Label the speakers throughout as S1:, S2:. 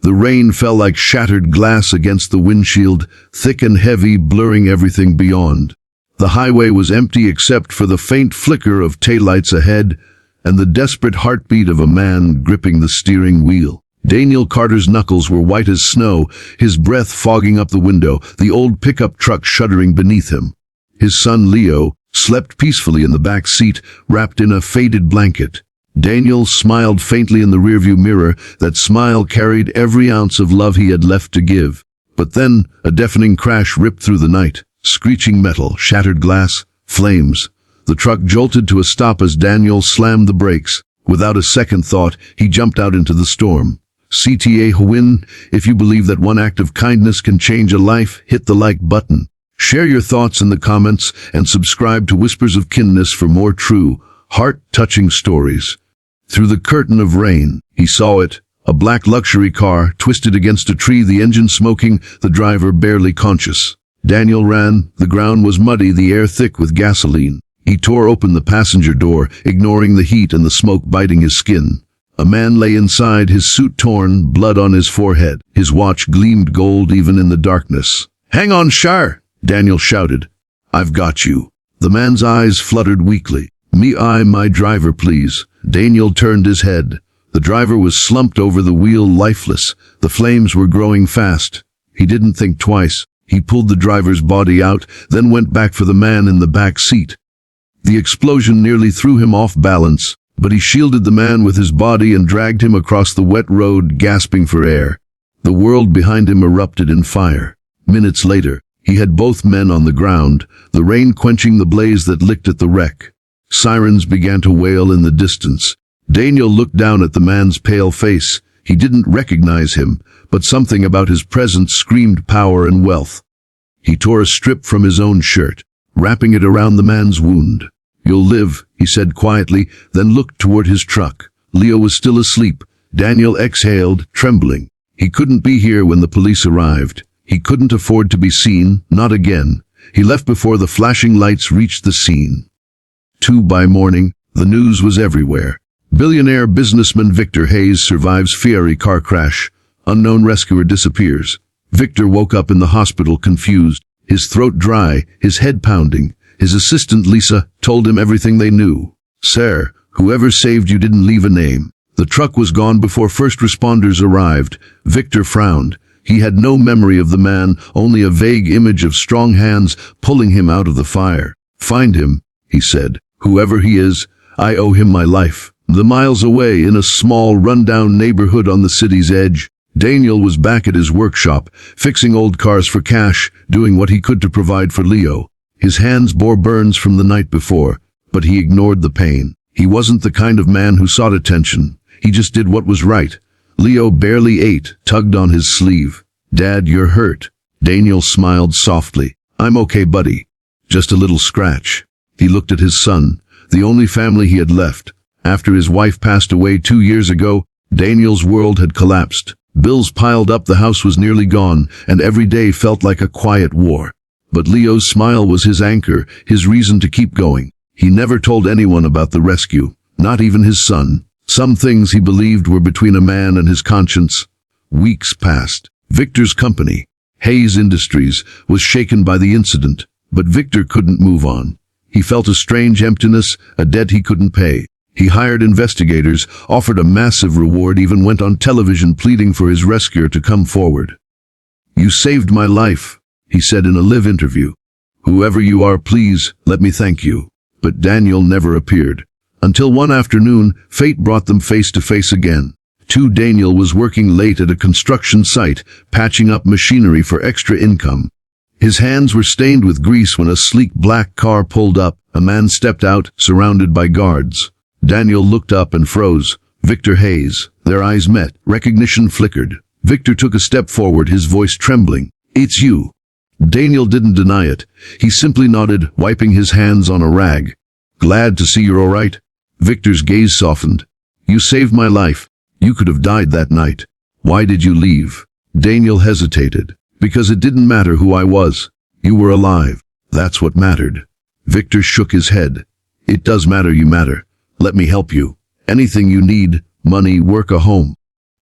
S1: The rain fell like shattered glass against the windshield, thick and heavy, blurring everything beyond. The highway was empty except for the faint flicker of taillights ahead and the desperate heartbeat of a man gripping the steering wheel. Daniel Carter's knuckles were white as snow, his breath fogging up the window, the old pickup truck shuddering beneath him. His son Leo slept peacefully in the back seat, wrapped in a faded blanket. Daniel smiled faintly in the rearview mirror. That smile carried every ounce of love he had left to give. But then a deafening crash ripped through the night. Screeching metal, shattered glass, flames. The truck jolted to a stop as Daniel slammed the brakes. Without a second thought, he jumped out into the storm. CTA Hwin, if you believe that one act of kindness can change a life, hit the like button. Share your thoughts in the comments and subscribe to Whispers of Kindness for more true, heart-touching stories. Through the curtain of rain, he saw it, a black luxury car, twisted against a tree, the engine smoking, the driver barely conscious. Daniel ran. The ground was muddy, the air thick with gasoline. He tore open the passenger door, ignoring the heat and the smoke biting his skin. A man lay inside, his suit torn, blood on his forehead. His watch gleamed gold even in the darkness. "Hang on, Shar!" Daniel shouted. "I've got you." The man's eyes fluttered weakly. My driver, please." Daniel turned his head. The driver was slumped over the wheel, lifeless. The flames were growing fast. He didn't think twice. He pulled the driver's body out, then went back for the man in the back seat. The explosion nearly threw him off balance, but he shielded the man with his body and dragged him across the wet road, gasping for air. The world behind him erupted in fire. Minutes later, he had both men on the ground, the rain quenching the blaze that licked at the wreck. Sirens began to wail in the distance. Daniel looked down at the man's pale face. He didn't recognize him, but something about his presence screamed power and wealth. He tore a strip from his own shirt, wrapping it around the man's wound. "You'll live," he said quietly, then looked toward his truck. Leo was still asleep. Daniel exhaled, trembling. He couldn't be here when the police arrived. He couldn't afford to be seen, not again. He left before the flashing lights reached the scene. By morning, the news was everywhere. Billionaire businessman Victor Hayes survives Ferrari car crash. Unknown rescuer disappears. Victor woke up in the hospital confused, his throat dry, his head pounding. His assistant Lisa told him everything they knew. "Sir, whoever saved you didn't leave a name." The truck was gone before first responders arrived. Victor frowned. He had no memory of the man, only a vague image of strong hands pulling him out of the fire. "Find him," he said. "Whoever he is, I owe him my life." The miles away, in a small, run-down neighborhood on the city's edge, Daniel was back at his workshop, fixing old cars for cash, doing what he could to provide for Leo. His hands bore burns from the night before, but he ignored the pain. He wasn't the kind of man who sought attention. He just did what was right. Leo barely ate, tugged on his sleeve. "Dad, you're hurt." Daniel smiled softly. "I'm okay, buddy. Just a little scratch." He looked at his son, the only family he had left. After his wife passed away 2 years ago, Daniel's world had collapsed. Bills piled up, the house was nearly gone, and every day felt like a quiet war. But Leo's smile was his anchor, his reason to keep going. He never told anyone about the rescue, not even his son. Some things he believed were between a man and his conscience. Weeks passed. Victor's company, Hayes Industries, was shaken by the incident, but Victor couldn't move on. He felt a strange emptiness, a debt he couldn't pay. He hired investigators, offered a massive reward, even went on television pleading for his rescuer to come forward. "You saved my life," he said in a live interview. "Whoever you are, please, let me thank you." But Daniel never appeared. Until one afternoon, fate brought them face to face again. Daniel was working late at a construction site, patching up machinery for extra income. His hands were stained with grease when a sleek black car pulled up. A man stepped out, surrounded by guards. Daniel looked up and froze. Victor Hayes. Their eyes met. Recognition flickered. Victor took a step forward, his voice trembling. "It's you." Daniel didn't deny it. He simply nodded, wiping his hands on a rag. "Glad to see you're all right." Victor's gaze softened. "You saved my life. You could have died that night. Why did you leave?" Daniel hesitated. "Because it didn't matter who I was. You were alive. That's what mattered." Victor shook his head. "It does matter, you matter. Let me help you. Anything you need, money, work, a home."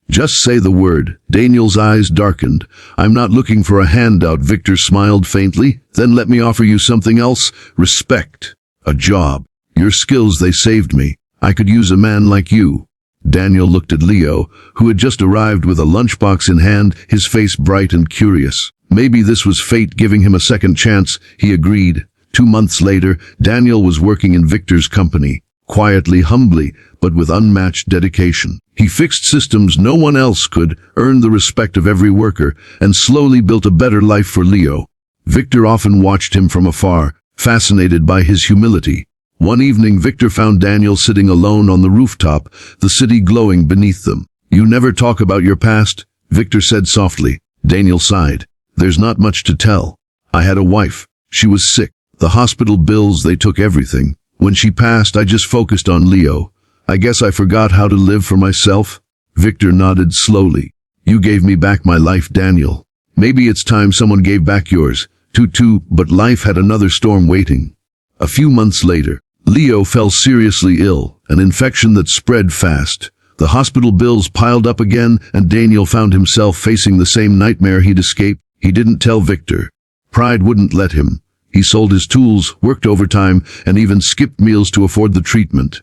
S1: Just say the word. Daniel's eyes darkened. I'm not looking for a handout, Victor smiled faintly. Then let me offer you something else. Respect. A job. Your skills, they saved me. I could use a man like you. Daniel looked at Leo, who had just arrived with a lunchbox in hand, his face bright and curious. Maybe this was fate giving him a second chance, he agreed. 2 months later, Daniel was working in Victor's company. Quietly, humbly, but with unmatched dedication. He fixed systems no one else could, earned the respect of every worker, and slowly built a better life for Leo. Victor often watched him from afar, fascinated by his humility. One evening, Victor found Daniel sitting alone on the rooftop, the city glowing beneath them. You never talk about your past, Victor said softly. Daniel sighed. There's not much to tell. I had a wife. She was sick. The hospital bills, they took everything. When she passed, I just focused on Leo. I guess I forgot how to live for myself. Victor nodded slowly. You gave me back my life, Daniel. Maybe it's time someone gave back yours. Too, but life had another storm waiting. A few months later, Leo fell seriously ill, an infection that spread fast. The hospital bills piled up again, and Daniel found himself facing the same nightmare he'd escaped. He didn't tell Victor. Pride wouldn't let him. He sold his tools, worked overtime, and even skipped meals to afford the treatment.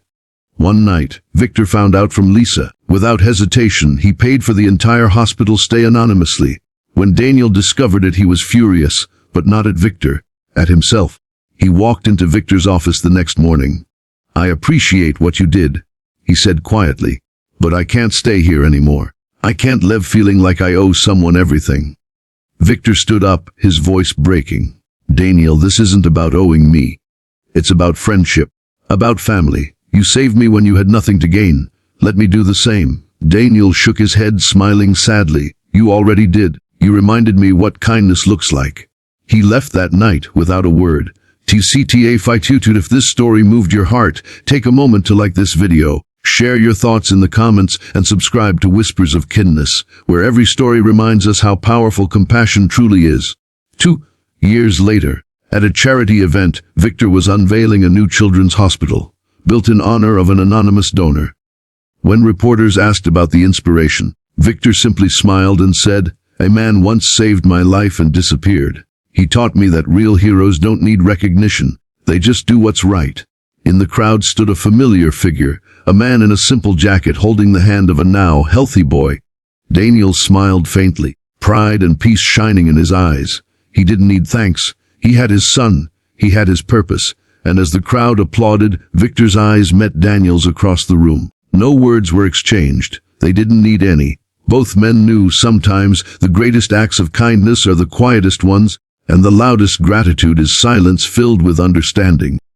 S1: One night, Victor found out from Lisa. Without hesitation, he paid for the entire hospital stay anonymously. When Daniel discovered it, he was furious, but not at Victor, at himself. He walked into Victor's office the next morning. I appreciate what you did, he said quietly, but I can't stay here anymore. I can't live feeling like I owe someone everything. Victor stood up, his voice breaking. Daniel, this isn't about owing me. It's about friendship, about family. You saved me when you had nothing to gain. Let me do the same. Daniel shook his head, smiling sadly. You already did. You reminded me what kindness looks like. He left that night without a word. TCTA52. If this story moved your heart, take a moment to like this video, share your thoughts in the comments, and subscribe to Whispers of Kindness, where every story reminds us how powerful compassion truly is. 2 years later, at a charity event, Victor was unveiling a new children's hospital, built in honor of an anonymous donor. When reporters asked about the inspiration, Victor simply smiled and said, "A man once saved my life and disappeared. He taught me that real heroes don't need recognition, they just do what's right." In the crowd stood a familiar figure, a man in a simple jacket holding the hand of a now healthy boy. Daniel smiled faintly, pride and peace shining in his eyes. He didn't need thanks. He had his son, he had his purpose, and as the crowd applauded, Victor's eyes met Daniel's across the room. No words were exchanged. They didn't need any. Both men knew sometimes the greatest acts of kindness are the quietest ones, and the loudest gratitude is silence filled with understanding.